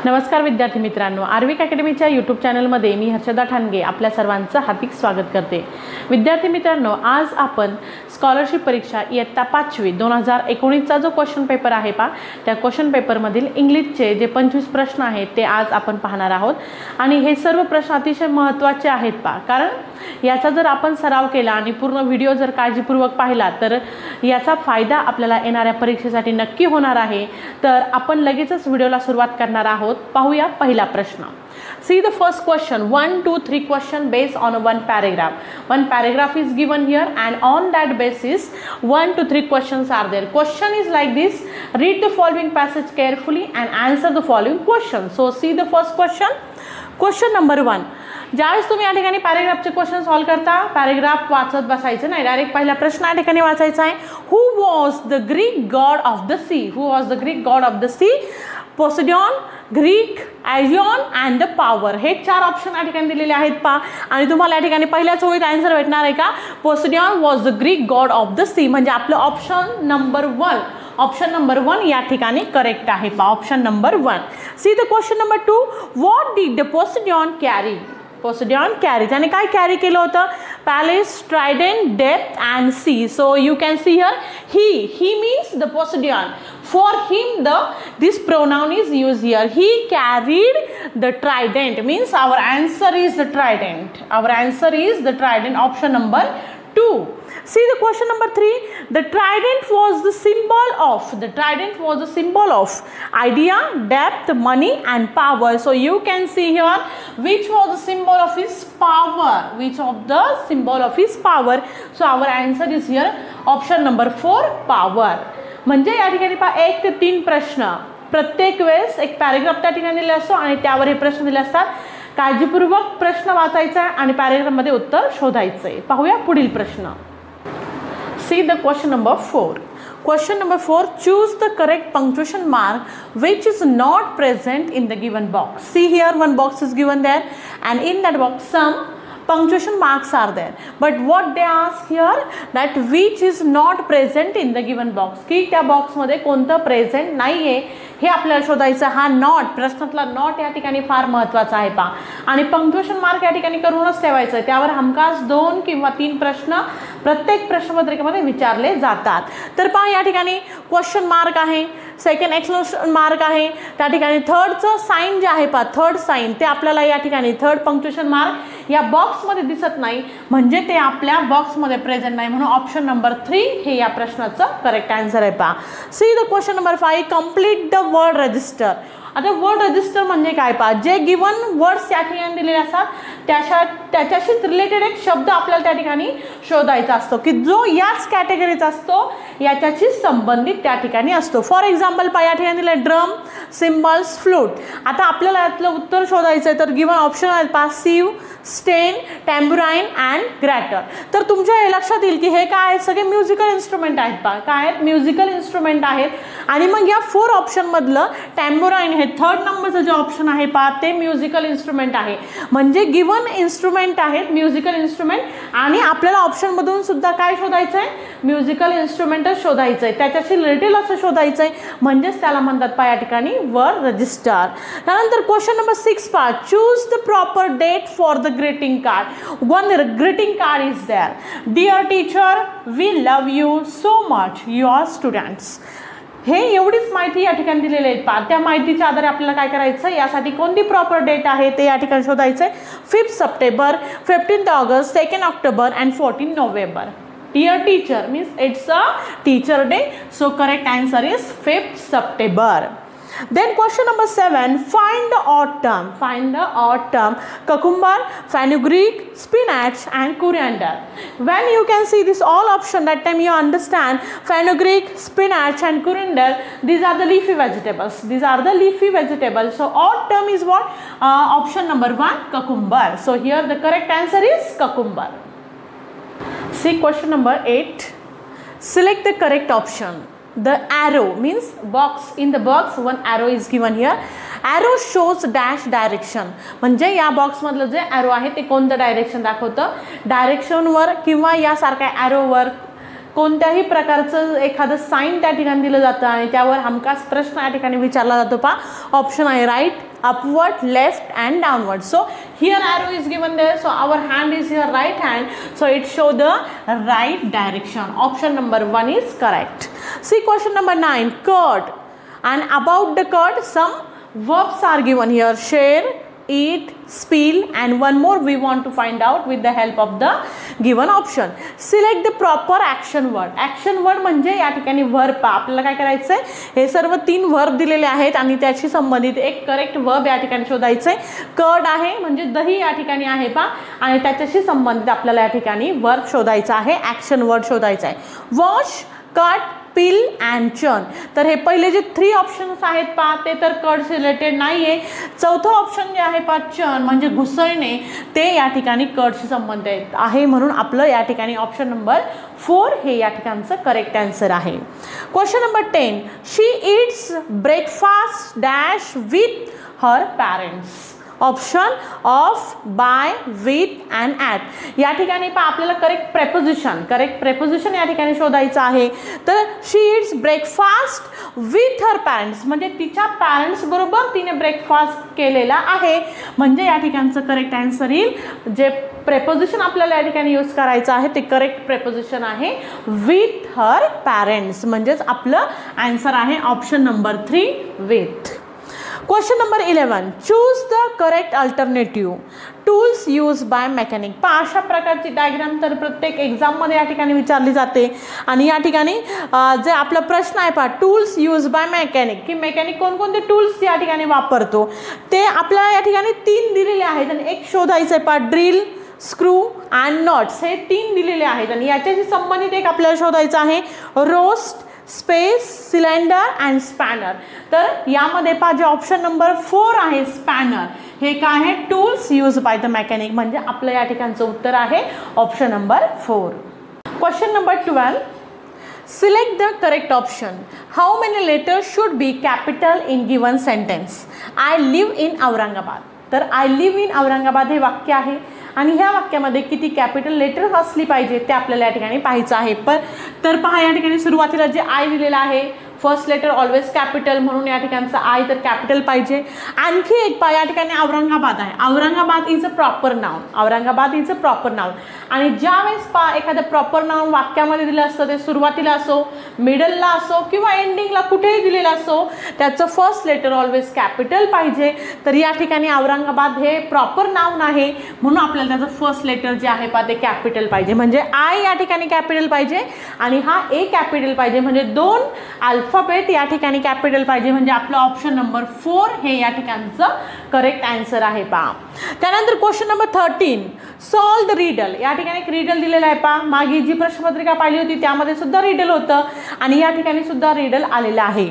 नमस्कार विद्यार्थी मित्रांनो, आर्विक अकॅडमीच्या यूट्यूब चॅनलमध्ये मी हर्षदा ठाणगे आपल्या सर्वांचं हार्दिक स्वागत करते। विद्यार्थी मित्रांनो, आज आपण स्कॉलरशिप परीक्षा इयत्ता 5वी 2019चा जो क्वेश्चन पेपर आहे त्या क्वेश्चन पेपरमधील इंग्लिशचे जे 25 प्रश्न आहेत ते आज आपण पाहणार आहोत। आणि हे सर्व प्रश्न अतिशय महत्त्वाचे आहेत कारण याचा जर आपण सराव केला आणि पूर्ण व्हिडिओ जर काळजीपूर्वक पाहिला तर याचा फायदा आपल्याला येणाऱ्या परीक्षेसाठी नक्की होणार आहे। तर आपण लगेचच व्हिडिओला सुरुवात करणार आहोत। पाहूया पहिला प्रश्न। See the first question, 1, 2, 3 question based on one paragraph. One paragraph is given here and on that basis 1 to 3 questions are there. Question is like this, read the following passage carefully and answer the following questions. So see the first question. Question number 1. ज्यावेळेस तुम्ही या ठिकाणी पॅराग्राफचे question solve करता paragraph वाचत बसायचं नाही, direct पहिला प्रश्न या ठिकाणी वाचायचा आहे। Who was the Greek god of the sea? Who was the Greek god of the sea? Poseidon, Greek, Aegean and the power, हे 4 ऑप्शन या ठिकाणी दिलेले आहेत आणि तुम्हाला या ठिकाणी पहिल्याच ओळीत आन्सर भेटणार आहे का? Poseidon was the Greek god of the sea, म्हणजे आपलं ऑप्शन नंबर 1 या ठिकाणी करेक्ट आहे option number 1। See the question number 2, what did the Poseidon carry? Poseidon carry, त्याने काय कॅरी केलं होतं? Palace, trident, depth and sea. So you can see here he means the Poseidon. For him this pronoun is used here. He carried the trident, means our answer is the trident. Our answer is the trident, option number 2. See the question number 3. The trident was the symbol of idea, depth, money and power. So you can see here which was the symbol of his power. Which of the symbol of his power? So our answer is here option number 4, power. म्हणजे या ठिकाणी 1 ते 3 प्रश्न प्रत्येक वेळेस एक paragraph त्या ठिकाणी दिला असतो आणि त्यावर हे प्रश्न दिले असतात। काळजीपूर्वक प्रश्न वाचायचा आणि पॅराग्राफमध्ये उत्तर शोधायचे। पाहूया पुढील प्रश्न। See the question number 4. Question number 4, choose the correct punctuation mark which is not present in the given box. See here one box is given there and in that box some punctuation marks are there, but what they ask here that which is not present in the given box, की त्या box मध्ये कोणतं present नाहीये हे आपल्याला शोधायचं। हा not, प्रश्नातला not या ठिकाणी फार महत्त्वाचा आहे आणि पंक्च्युएशन मार्क या ठिकाणी करूनच ठेवायचं। त्यावर हमखास 2 किंवा 3 प्रश्न प्रत्येक प्रश्नपत्रिकेमध्ये विचारले जातात। तर या ठिकाणी क्वेश्चन मार्क आहे, सेकंड एक्सक्लेमेशन मार्क आहे, त्या ठिकाणी थर्डचं साइन जे आहे थर्ड साइन ते आपल्याला या ठिकाणी थर्ड पंक्च्युएशन मार्क या बॉक्समध्ये दिसत नाही, म्हणजे ते आपल्या बॉक्समध्ये प्रेझेंट नाही, म्हणून ऑप्शन नंबर 3 हे या प्रश्नाचं करेक्ट आन्सर आहे C the question number 5, complete the word register. आता वर्ड रजिस्टर म्हणजे काय जे गिवन वर्ड्स या ठिकाणी दिलेले असतात त्याच्याशीच रिलेटेड एक शब्द आपल्याला त्या ठिकाणी शोधायचा असतो की जो याच कॅटेगरीचा असतो, याच्याशी संबंधित त्या ठिकाणी असतो। फॉर एक्झाम्पल या ठिकाणी दिले ड्रम, सिम्बल्स, फ्लूट। आता आपल्याला यातलं उत्तर शोधायचं आहे तर गिवन ऑप्शन आहेत सिव, स्टेन, टॅम्बुराईन अँड ग्रॅटर। तर तुमच्या हे लक्षात येईल की हे काय आहेत? सगळे म्युझिकल इन्स्ट्रुमेंट आहेत काय आहेत? म्युझिकल इन्स्ट्रुमेंट आहेत। आणि मग या 4 ऑप्शन मधलं टॅम्बुराईन हे 3rd नंबरचं जे ऑप्शन आहे ते म्युझिकल इन्स्ट्रुमेंट आहे, म्हणजे गिवन इन्स्ट्रुमेंट आहेत म्युझिकल इन्स्ट्रुमेंट। आणि आपल्याला ऑप्शन मधून सुद्धा काय शोधायचं आहे? म्युझिकल इन्स्ट्रुमेंटच शोधायचं आहे, त्याच्याशी रिलेटेड असं शोधायचं आहे, म्हणजेच त्याला म्हणतात या ठिकाणी वर्ड रजिस्टर। त्यानंतर question number 6 choose the proper date for the greeting card. One greeting card is there. Dear teacher, we love you so much, your students. हे एवढीच माहिती या ठिकाणी दिलेली आहे त्या माहितीच्या आधारे आपल्याला काय करायचं, यासाठी कोणती प्रॉपर डेट आहे ते या ठिकाणी शोधायचं आहे। 5 September, 15 August, 2 October and 14 November. Dear teacher means it's a teacher day, so correct answer is 5 September. Then question number 7, find the odd term. Find the odd term: cucumber, fenugreek, spinach and coriander. When you can see this all option, that time you understand fenugreek, spinach and coriander, these are the leafy vegetables. These are the leafy vegetables. So odd term is what? Option number 1, cucumber. So here the correct answer is cucumber. See question number 8, select the correct option. The arrow means box, in the box one arrow is given here. Arrow shows dash direction, म्हणजे या box मधलं जे arrow आहे ते कोणतं direction दाखवतं? डायरेक्शनवर किंवा यासारख्या arrowवर कोणत्याही प्रकारचं एखादं साइन त्या ठिकाणी दिलं जातं आणि त्यावर हमखास प्रश्न या ठिकाणी विचारला जातो पहा. ऑप्शन आहे right, upward, left and downward. So here arrow is given there, so our hand is here right hand, so it show the right direction. Option number 1 is correct. See question number 9, curd, and about the curd some verbs are given here: share, eat, spill, and one more we want to find out with the help of the given option. Select the proper action word. Action word म्हणजे या ठिकाणी verb. आपल्याला काय करायचं आहे, हे सर्व 3 verb दिलेले आहेत आणि त्याशी संबंधित एक करेक्ट verb या ठिकाणी शोधायचं आहे. कर्ड आहे म्हणजे दही या ठिकाणी आहे पहा आणि त्याच्याशी संबंधित आपल्याला या ठिकाणी verb शोधायचा आहे, ॲक्शन वर्ड शोधायचा आहे. Wash, cut, pill and churn. तर हे पहिले जे 3 ऑप्शन्स आहेत पहा ते तर कर्ड रिलेटेड नाही आहे. चौथं ऑप्शन जे आहे पहा चर्न म्हणजे घुसळणे, ते या ठिकाणी कर्डशी संबंधित आहे. म्हणून आपलं या ठिकाणी ऑप्शन नंबर 4 हे या ठिकाणचं करेक्ट आन्सर आहे. Question number 10, she it's breakfast dash with her parents. Option of, by, with and at. या ठिकाणी पहा आपल्याला करेक्ट प्रेपोजिशन या ठिकाणी शोधायचं आहे. तर she it's breakfast with her parents म्हणजे तिच्या पॅरेंट्स बरोबर तिने ब्रेकफास्ट केलेला आहे. म्हणजे या ठिकाणचं करेक्ट आन्सर येईल. जे प्रेपोजिशन आपल्याला या ठिकाणी यूज करायचं आहे ते करेक्ट प्रेपोजिशन आहे विथ हर पॅरेंट्स. म्हणजेच आपलं आन्सर आहे option number 3 with. Question number 11, choose the correct alternative. Tools use by mechanic. पहा अशा प्रकारची डायग्राम तर प्रत्येक एक्झाममध्ये या ठिकाणी विचारली जाते आणि या ठिकाणी जे आपला प्रश्न आहे पहा, टूल्स यूज बाय मेकॅनिक, की मेकॅनिक कोणकोणते टूल्स या ठिकाणी वापरतो ते आपल्याला या ठिकाणी 3 दिलेले आहेत आणि एक शोधायचं आहे पहा. ड्रिल, स्क्रू अँड नट्स हे 3 दिलेले आहेत आणि याच्याशी संबंधित एक आपल्याला शोधायचं आहे roast, space, cylinder and spanner. तर यामध्ये पहा जे ऑप्शन नंबर 4 आहे स्पॅनर, हे काय आहे tools use by the mechanic. म्हणजे आपलं या ठिकाणचं उत्तर आहे option number 4. Question number 12, select the correct option. How many letters should be capital in given sentence. I live in Aurangabad. तर आय लिव्ह इन औरंगाबाद हे वाक्य आहे आणि ह्या वाक्यामध्ये किती कॅपिटल लेटर असली पाहिजे ते आपल्याला या ठिकाणी पाहायचं आहे. तर पहा या ठिकाणी सुरुवातीला जे आय दिलेलं आहे फर्स्ट लेटर ऑलवेज कॅपिटल म्हणून या ठिकाणचं आय तर कॅपिटल पाहिजे. आणखी एक पहा या ठिकाणी औरंगाबाद आहे. Aurangabad is a proper noun. Aurangabad is a proper noun आणि ज्यावेळेस पहा एखादं प्रॉपर नाउन वाक्यामध्ये दिलं असतं ते सुरुवातीला असो, मिडलला असो किंवा एंडिंगला कुठेही दिलेलं असो त्याचं फर्स्ट लेटर ऑलवेज कॅपिटल पाहिजे. तर या ठिकाणी औरंगाबाद हे प्रॉपर नाउन आहे म्हणून आपल्याला त्याचं फर्स्ट लेटर जे आहे पहा ते कॅपिटल पाहिजे. म्हणजे आय या ठिकाणी कॅपिटल पाहिजे आणि हा ए कॅपिटल पाहिजे. म्हणजे 2 अल्फाबेट या ठिकाणी कॅपिटल पाहिजे. म्हणजे आपलं ऑप्शन नंबर 4 हे या ठिकाणचं करेक्ट आन्सर आहे पहा. त्यानंतर question number 13, solve the riddle. या ठिकाणी एक रिडल दिलेला आहे पहा. मागे जी प्रश्नपत्रिका पाहिली होती त्यामध्ये सुद्धा रिडल होतं आणि या ठिकाणी सुद्धा रिडल आलेलं आहे.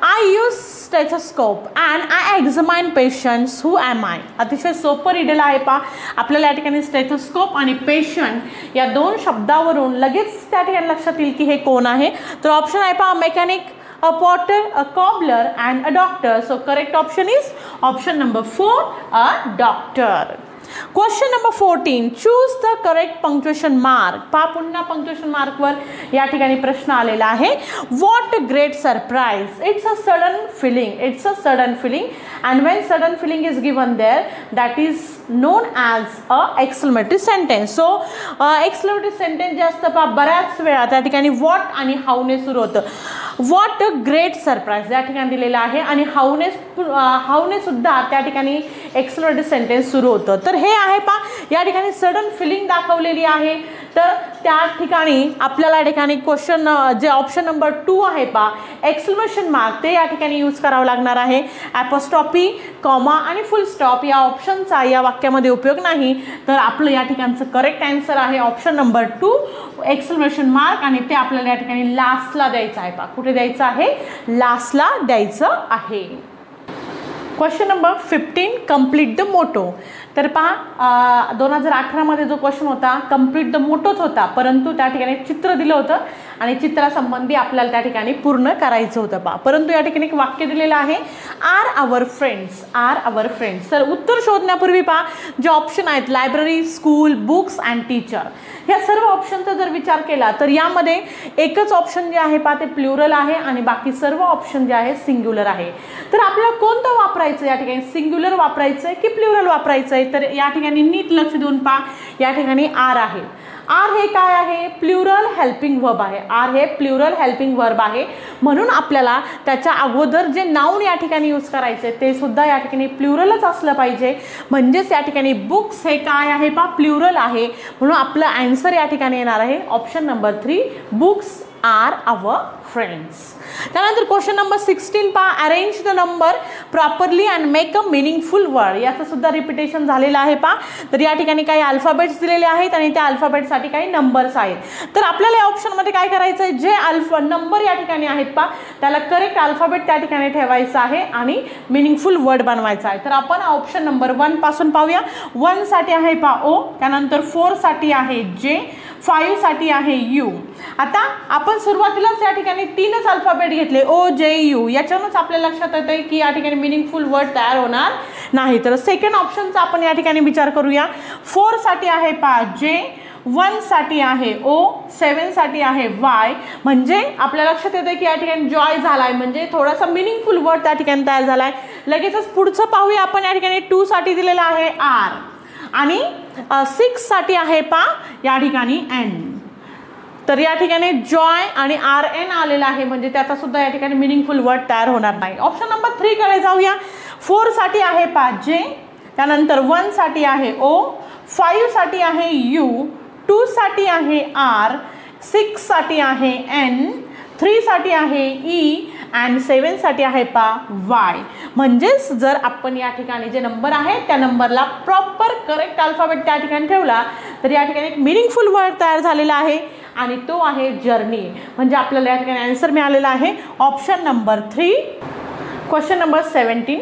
I use stethoscope and I examine patients who am I. अतिशय सोपं रिडल आहे पहा. आपल्याला या ठिकाणी स्टेथोस्कोप आणि पेशंट या 2 शब्दावरून लगेच त्या ठिकाणी लक्षात येईल की हे कोण आहे. तर ऑप्शन आहे पहा mechanic, a potter, a cobbler and a doctor. So correct option is option number 4, a doctor. Question number 14, choose the correct punctuation mark. पहा पुन्हा punctuation mark वर या ठिकाणी प्रश्न आलेला आहे. What a great surprise. It's a sudden feeling. It's a sudden feeling and when sudden feeling is given there that is known as a exclamatory sentence. So exclamatory sentence जे असतं पहा बऱ्याच वेळा त्या ठिकाणी what आणि how ने सुरू होतं. What a great surprise या ठिकाणी दिलेलं आहे आणि how ने सुद्धा त्या ठिकाणी exclamatory sentence सुरू होतं. तर हे आहे पहा या ठिकाणी सडन फिलिंग दाखवलेली आहे. तर त्या ठिकाणी आपल्याला या ठिकाणी क्वेश्चन जे ऑप्शन नंबर 2 आहे पहा एक्सक्लेमेशन मार्क ते या ठिकाणी यूज करावं लागणार आहे. ॲपोस्ट्रॉफी, कॉमा आणि फुल स्टॉप या ऑप्शनचा या वाक्यामध्ये उपयोग नाही. तर आपलं या ठिकाणचं करेक्ट आन्सर आहे ऑप्शन नंबर 2 एक्सक्लेमेशन मार्क आणि ते आपल्याला या ठिकाणी लास्टला द्यायचं आहे पहा. कुठे द्यायचं आहे? लास्टला द्यायचं आहे. Question number 15 complete the motto. तर पहा 2018 मध्ये जो क्वेश्चन होता कंप्लीट द मोटोच होता, परंतु त्या ठिकाणी चित्र दिलं होतं आणि चित्रासंबंधी आपल्याला त्या ठिकाणी पूर्ण करायचं होतं पहा. परंतु या ठिकाणी एक वाक्य दिलेलं आहे आर आवर फ्रेंड्स, आर आवर फ्रेंड्स. तर उत्तर शोधण्यापूर्वी पहा जे ऑप्शन आहेत library, school, books and teacher, ह्या सर्व ऑप्शनचा जर विचार केला तर यामध्ये एकच ऑप्शन जे आहे पहा ते प्लुरल आहे आणि बाकी सर्व ऑप्शन जे आहे सिंग्युलर आहे. तर आपल्याला कोणतं वापरायचं या ठिकाणी, सिंग्युलर वापरायचं आहे की प्लुरल वापरायचं आहे? तर या ठिकाणी नीट लक्ष देऊन पहा, या ठिकाणी आर आहे. आर हे काय आहे? प्लुरल हेल्पिंग वर्ब आहे. आर हे प्लुरल हेल्पिंग वर्ब आहे, म्हणून आपल्याला त्याच्या अगोदर जे नाउन या ठिकाणी यूज करायचे ते सुद्धा या ठिकाणी प्लुरलच असलं पाहिजे. म्हणजेच या ठिकाणी बुक्स हे काय आहे पहा प्लुरल आहे, म्हणून आपलं आन्सर या ठिकाणी येणार आहे ऑप्शन नंबर 3 बुक्स आर आवर फ्रेंड्स. त्यानंतर क्वेश्चन नंबर 16 पहा arrange the number properly and make a meaningful word. याचं सुद्धा रिपिटेशन झालेलं आहे पहा. तर या ठिकाणी काही अल्फाबेट्स दिलेले आहेत आणि त्या अल्फाबेटसाठी काही नंबर्स आहेत. तर आपल्याला या ऑप्शनमध्ये काय करायचं आहे, जे नंबर या ठिकाणी आहेत पहा त्याला करेक्ट अल्फाबेट त्या ठिकाणी ठेवायचं आहे आणि मिनिंगफुल वर्ड बनवायचा आहे. तर आपण ऑप्शन नंबर 1 पासून पाहूया. 1 साठी आहे पहा ओ, त्यानंतर 4 साठी आहे जे, 5 साठी आहे यू. आता आपण सुरुवातीलाच या ठिकाणी 3च अल्फाबेट घेतले ओ जे यू, याच्यावरूनच आपल्या लक्षात येतं की या ठिकाणी मिनिंगफुल वर्ड तयार होणार नाही. तर सेकंड ऑप्शनचा आपण या ठिकाणी विचार करूया. 4 साठी आहे पहा जे, 1 साठी आहे ओ, 7 साठी आहे वाय. म्हणजे आपल्या लक्षात येतं की या ठिकाणी जॉय झालाय, म्हणजे थोडासा मिनिंगफुल वर्ड त्या ठिकाणी तयार झालाय. लगेचच पुढचं पाहूया आपण. या ठिकाणी 2 साठी दिलेला आहे आर आणि 6 साठी आहे पा या ठिकाणी एन. तर या ठिकाणी जॉय आणि आर एन आलेला आहे, म्हणजे त्याचा सुद्धा या ठिकाणी मिनिंगफुल वर्ड तयार होणार नाही. ऑप्शन नंबर 3 कडे जाऊया. 4 साठी आहे पा जे, त्यानंतर 1 साठी आहे ओ, 5 साठी आहे यू, 2 साठी आहे आर, 6 साठी आहे एन, 3 साठी आहे ई अँड 7 साठी आहे पा वाय. म्हणजेच जर आपण या ठिकाणी जे नंबर आहे त्या नंबरला प्रॉपर करेक्ट अल्फाबेट त्या ठिकाणी ठेवला तर या ठिकाणी एक मिनिंगफुल वर्ड तयार झालेला आहे आणि तो आहे जर्नी. म्हणजे आपल्याला या ठिकाणी आन्सर मिळालेला आहे option number 3. Question number 17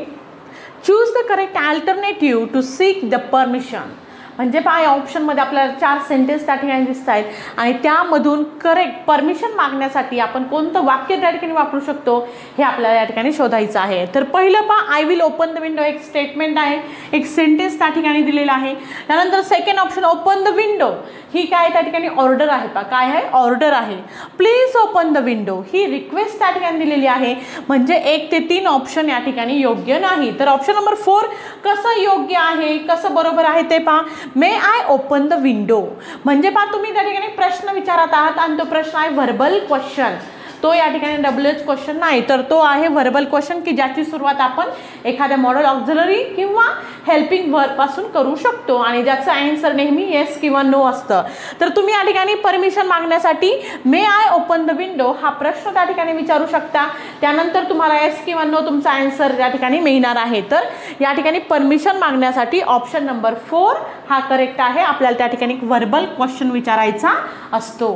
choose the correct alternative to seek the permission. म्हणजे पहा या ऑप्शनमध्ये आपल्याला 4 सेंटेन्स त्या ठिकाणी दिसत आहेत आणि त्यामधून करेक्ट परमिशन मागण्यासाठी आपण कोणतं वाक्य त्या ठिकाणी वापरू शकतो हे आपल्याला या ठिकाणी शोधायचं आहे. तर पहिलं पहा I will open the window एक स्टेटमेंट आहे, एक सेंटेन्स त्या ठिकाणी दिलेला आहे. त्यानंतर second option open the window, ही काय त्या ठिकाणी ऑर्डर आहे पहा, काय आहे ऑर्डर आहे. Please open the window he request त्या ठिकाणी दिलेली आहे, म्हणजे 1 ते 3 ऑप्शन या ठिकाणी योग्य नाही. तर ऑप्शन नंबर 4 कसं योग्य आहे, कसं बरोबर आहे ते पहा. मे आय ओपन द विंडो म्हणजे पहा तुम्ही त्या ठिकाणी प्रश्न विचारत आहात आणि तो प्रश्न आहे व्हर्बल क्वेश्चन, तो या ठिकाणी WH क्वेश्चन नाही, तर तो आहे व्हर्बल क्वेश्चन की ज्याची सुरुवात आपण एखाद्या मॉडल ऑक्झिलरी किंवा हेल्पिंग वर्ब पासून करू शकतो आणि ज्याचं आन्सर नेहमी येस किंवा नो असतं. तर तुम्ही या ठिकाणी परमिशन मागण्यासाठी मे आय ओपन द विंडो हा प्रश्न त्या ठिकाणी विचारू शकता. त्यानंतर तुम्हाला येस किंवा नो तुमचा आन्सर या ठिकाणी मिळणार आहे. तर या ठिकाणी परमिशन मागण्यासाठी ऑप्शन नंबर 4 हा करेक्ट आहे. आपल्याला त्या ठिकाणी व्हर्बल क्वेश्चन विचारायचा असतो.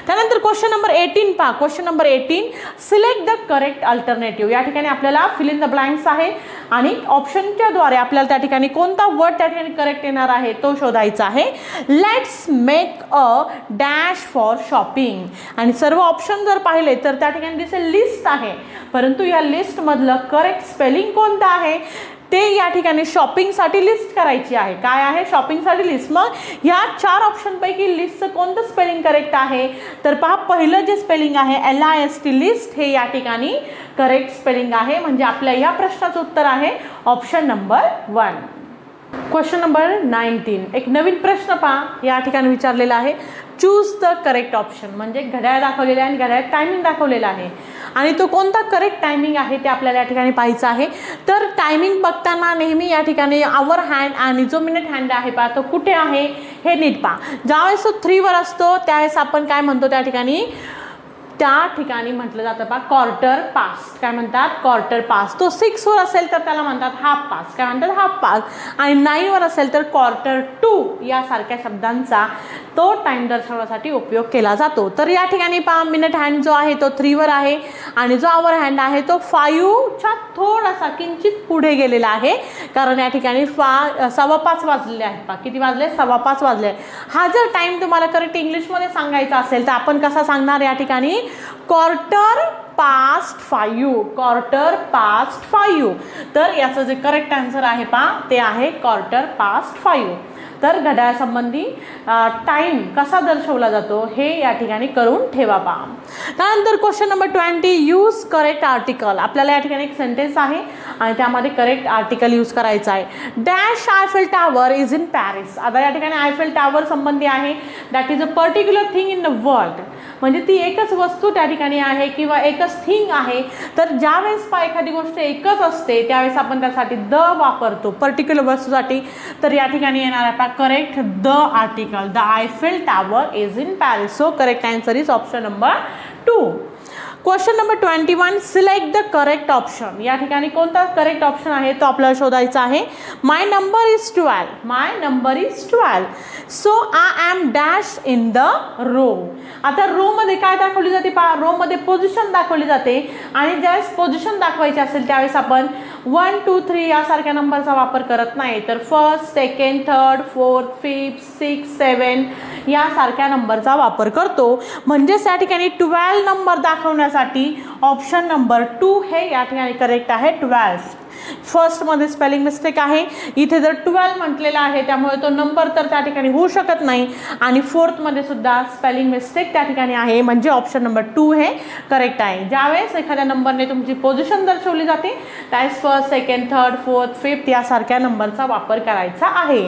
त्यानंतर क्वेश्चन नंबर 18 पहा. Question number 18 select the correct alternative. या ठिकाणी आपल्याला फिल इन द ब्लँक्स आहे आणि ऑप्शनच्या द्वारे आपल्याला त्या ठिकाणी कोणता वर्ड त्या ठिकाणी करेक्ट येणार आहे तो शोधायचा आहे. Let's make a dash for shopping. आणि सर्व ऑप्शन जर पाहिले तर त्या ठिकाणी दिसेल लिस्ट आहे, परंतु या लिस्टमधलं करेक्ट स्पेलिंग कोणतं आहे ते या ठिकाणी शॉपिंगसाठी लिस्ट करायची आहे. काय आहे शॉपिंगसाठी लिस्ट. मग ह्या 4 ऑप्शनपैकी लिस्टचं कोणतं स्पेलिंग करेक्ट आहे तर पहा पहिलं जे स्पेलिंग आहे LIST लिस्ट हे या ठिकाणी करेक्ट स्पेलिंग आहे. म्हणजे आपल्या या प्रश्नाचं उत्तर आहे ऑप्शन नंबर 1. क्वेश्चन नंबर 19 एक नवीन प्रश्न पहा या ठिकाणी विचारलेला आहे. चूज द करेक्ट ऑप्शन म्हणजे घड्याळ दाखवलेलं आहे आणि घड्याळ टायमिंग दाखवलेला आहे आणि तो कोणता करेक्ट टायमिंग आहे ते आपल्याला या ठिकाणी पाहायचं आहे. तर टायमिंग बघताना नेहमी या ठिकाणी आवर हँड आणि जो मिनिट हँड आहे पहा तो कुठे आहे हे नीट पहा. ज्यावेळेस तो 3 वर असतो त्यावेळेस आपण काय म्हणतो त्या ठिकाणी म्हटलं जातं पहा क्वार्टर पास्ट. काय म्हणतात क्वार्टर पास्ट. तो 6 वर असेल तर त्याला म्हणतात हाफ पास्ट. काय म्हणतात हाफ पास्ट. आणि 9 वर असेल तर क्वार्टर टू यासारख्या शब्दांचा तो टाइम दर्शवण्यासाठी उपयोग केला जातो. तर या ठिकाणी पहा मिनिट हँड जो आहे तो 3 वर आहे आणि जो आवर हँड आहे तो 5च्या थोडासा किंचित पुढे गेलेला आहे, कारण या ठिकाणी 5:15 वाजलेले आहेत. पहा किती वाजले, 5:15 वाजले. हा जर टाइम तुम्हाला करेक्ट इंग्लिशमध्ये सांगायचा असेल तर आपण कसा सांगणार या ठिकाणी, 5:15, 5:15. तर याचं जे करेक्ट आन्सर आहे पहा ते आहे 5:15. तर घड्याळासंबंधी टाइम कसा दर्शवला जातो हे या ठिकाणी करून ठेवा पहा. त्यानंतर question number 20, use correct article. आपल्याला या ठिकाणी एक सेंटेन्स आहे आणि त्यामध्ये करेक्ट आर्टिकल यूज करायचं आहे. Dash Eiffel tower is in Paris. आता या ठिकाणी आयफेल टॉवर संबंधी आहे, that is a particular thing in the world. म्हणजे ती एकच वस्तू त्या ठिकाणी आहे किंवा एकच थिंग आहे. तर ज्यावेळेस पहा एखादी गोष्ट एकच असते त्यावेळेस आपण त्यासाठी द वापरतो पर्टिक्युलर वस्तूसाठी. तर या ठिकाणी येणार आहे correct the article, the Eiffel tower is in Paris. So correct answer is option number 2. Question number 21, select the correct option. या ठिकाणी कोणता करेक्ट ऑप्शन आहे तो आपल्याला शोधायचा आहे. My number is 12, my number is 12. So I am dash in the row. आता row मध्ये काय दाखवली जाते पहा, रो मध्ये पोझिशन दाखवली जाते आणि ज्यावेळेस पोझिशन दाखवायची असेल त्यावेळेस आपण 1, 2, 3 यासारख्या नंबरचा वापर करत नाही, तर first, second, third, fourth, fifth, 6, 7 यासारख्या नंबरचा वापर करतो. म्हणजेच या ठिकाणी 12 नंबर दाखवण्यासाठी ऑप्शन नंबर 2 हे या ठिकाणी करेक्ट आहे. 12 फर्स्टमध्ये स्पेलिंग मिस्टेक आहे, इथे जर 12 म्हटलेला आहे त्यामुळे तो नंबर तर त्या ठिकाणी होऊ शकत नाही आणि फोर्थमध्ये सुद्धा स्पेलिंग मिस्टेक त्या ठिकाणी आहे, म्हणजे ऑप्शन नंबर 2 हे करेक्ट आहे. ज्यावेळेस एखाद्या नंबरने तुमची पोझिशन दर्शवली जाते त्यावेळेस first, second, third, fourth, fifth यासारख्या नंबरचा वापर करायचा आहे.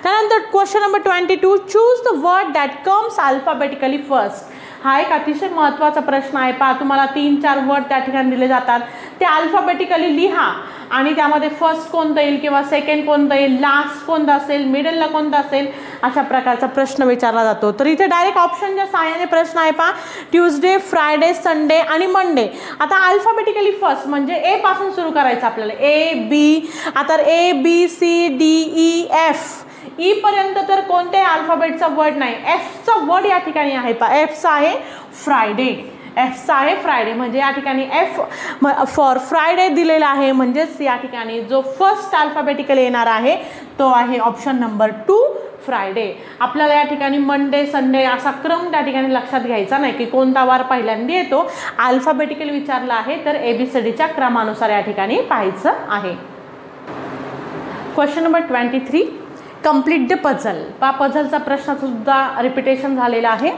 त्यानंतर question number 22, choose the word that comes alphabetically first. हा एक अतिशय महत्त्वाचा प्रश्न आहे. पहा तुम्हाला 3-4 वर्ड त्या ठिकाणी दिले जातात, ते अल्फाबेटिकली लिहा आणि त्यामध्ये फर्स्ट कोणतं येईल किंवा सेकंड कोणतं येईल, लास्ट कोणतं असेल, मिडलला कोणतं असेल, अशा प्रकारचा प्रश्न विचारला जातो. तर इथे डायरेक्ट ऑप्शनच्या सहाय्याने प्रश्न आहे पहा, ट्यूजडे, फ्रायडे, संडे आणि मंडे. आता अल्फाबेटिकली फर्स्ट म्हणजे ए पासून सुरू करायचं आपल्याला, ए बी. आता A B C D E F, E पर्यंत तर कोणत्याही अल्फाबेटचा वर्ड नाही, एफचा वर्ड या ठिकाणी आहे पहा, एफचा आहे फ्रायडे, एफचा आहे फ्रायडे. म्हणजे या ठिकाणी एफ फॉर फ्रायडे दिलेला आहे, म्हणजेच या ठिकाणी जो फर्स्ट अल्फाबेटिकल येणार आहे तो आहे ऑप्शन नंबर 2 फ्रायडे. आपल्याला या ठिकाणी मंडे, संडे असा क्रम त्या ठिकाणी लक्षात घ्यायचा नाही की कोणता वार पहिल्यांदा येतो. अल्फाबेटिकल विचारला आहे तर ABCDच्या क्रमानुसार या ठिकाणी पाहायचं आहे. Question number 23, complete the puzzle. पहा पझलचा प्रश्न सुद्धा रिपिटेशन झालेला आहे.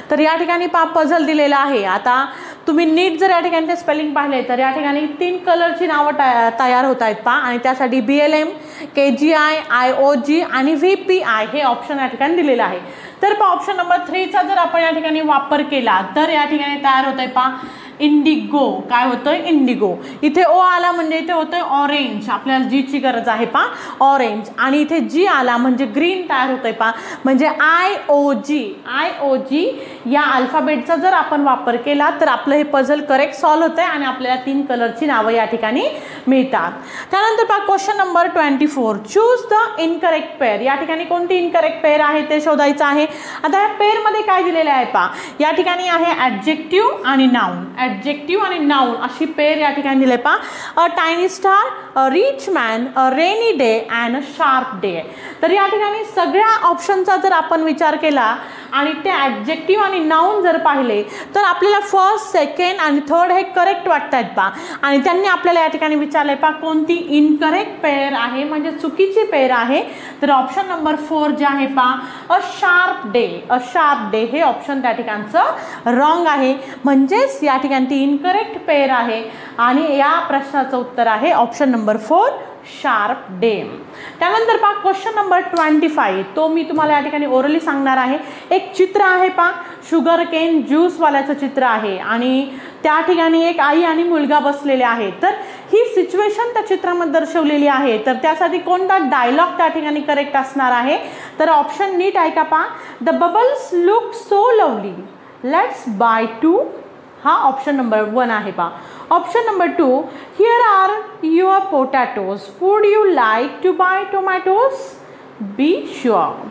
तर या ठिकाणी पहा पझल दिलेला आहे. आता तुम्ही नीट जर या ठिकाणी ते स्पेलिंग पाहिले तर या ठिकाणी 3 कलरची नावं तयार होत आहेत पहा, आणि त्यासाठी BLM, KGI, IOG आणि VPI हे ऑप्शन या ठिकाणी दिलेलं आहे. तर पहा ऑप्शन नंबर 3चा जर आपण या ठिकाणी वापर केला तर या ठिकाणी तयार होत आहे पहा इंडिगो. काय होतं, इंडिगो. इथे ओ आला म्हणजे इथे होतं ऑरेंज, आपल्याला जीची गरज आहे पहा, ऑरेंज. आणि इथे जी आला म्हणजे ग्रीन तयार होतंय पहा, म्हणजे IOG या अल्फाबेटचा जर आपण वापर केला तर आपलं हे पझल करेक्ट सॉल्व्ह होतंय आणि आपल्याला 3 कलरची नावं या ठिकाणी मिळतात. त्यानंतर पहा question number 24, choose the incorrect pair. या ठिकाणी कोणती इनकरेक्ट पेअर आहे ते शोधायचं आहे. आता या पेअरमध्ये काय दिलेलं आहे पहा, या ठिकाणी आहे ॲडजेक्टिव्ह आणि नाउन, ॲडजेक्टिव्ह आणि नाउन अशी पेअर या ठिकाणी दिले पहा, a tiny star, a rich man, a rainy day and a sharp day. तर या ठिकाणी सगळ्या ऑप्शनचा जर आपण विचार केला आणि ते ॲडजेक्टिव्ह आणि नाउन जर पाहिले तर आपल्याला फर्स्ट, सेकंड आणि थर्ड हे करेक्ट वाटत आहेत पहा, आणि त्यांनी आपल्याला या ठिकाणी विचारले पहा कोणती इनकरेक्ट पेअर आहे म्हणजे चुकीची पेअर आहे. तर ऑप्शन नंबर 4 जे आहे पहा, अ शार्प डे, अ शार्प डे हे ऑप्शन त्या ठिकाणचं रॉंग आहे, म्हणजेच या ठिकाणी ती इनकरेक्ट पेअर आहे आणि या प्रश्नाचं उत्तर आहे ऑप्शन नंबर 4 शार्प डे. त्यानंतर पहा क्वेश्चन नंबर 25, तो मी तुम्हाला या ठिकाणी ओरली सांगणार आहे. एक चित्र आहे पहा, शुगर केन ज्यूसवाल्याचं चित्र आहे आणि त्या ठिकाणी एक आई आणि मुलगा बसलेले आहेत. तर ही सिच्युएशन त्या चित्रामध्ये दर्शवलेली आहे. तर त्यासाठी कोणता डायलॉग त्या ठिकाणी करेक्ट असणार आहे, तर ऑप्शन नीट ऐका पहा, the bubbles look so lovely, let's buy 2. हा ऑप्शन नंबर 1 आहे पहा. Option number 2, here are your potatoes, would you like to buy tomatoes, be sure.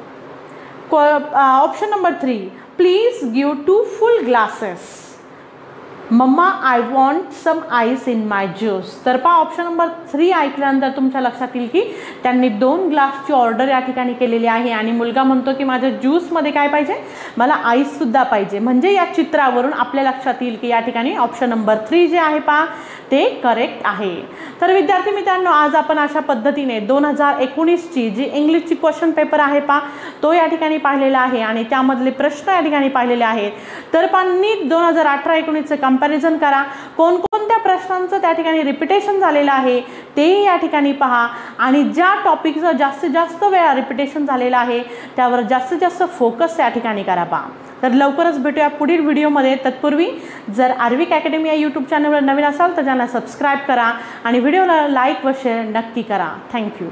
Option number 3, please give 2 full glasses. Mamma I want some ice in my juice. तर पहा option number 3 ऐकल्यानंतर तुमच्या लक्षात येईल की त्यांनी 2 ग्लासची ऑर्डर या ठिकाणी केलेली आहे आणि मुलगा म्हणतो की माझ्या ज्यूसमध्ये काय पाहिजे, मला आईससुद्धा पाहिजे. म्हणजे या चित्रावरून आपल्या लक्षात येईल की या ठिकाणी ऑप्शन नंबर 3 जे आहे पहा ते करेक्ट आहे. तर विद्यार्थी मित्रांनो, आज आपण अशा पद्धतीने 2019ची जी इंग्लिशची क्वेश्चन पेपर आहे पहा तो या ठिकाणी पाहिलेला आहे आणि त्यामधले प्रश्न या ठिकाणी पाहिलेले आहेत. तर पहा नीट 2018-19चे कंपॅरिझन करा, कोणकोणत्या प्रश्नांचं त्या ठिकाणी रिपिटेशन झालेलं आहे ते या ठिकाणी पहा आणि ज्या टॉपिकचं जास्तीत जास्त वेळा रिपिटेशन झालेलं आहे त्यावर जास्तीत जास्त फोकस या ठिकाणी करा पहा. तर लवकरच भेटूया पुढील व्हिडिओमध्ये. तत्पूर्वी जर आर्विक अकॅडमी या यूट्यूब चॅनलवर नवीन असाल तर चॅनल सबस्क्राईब करा आणि व्हिडिओला लाईक व शेअर नक्की करा. थँक्यू.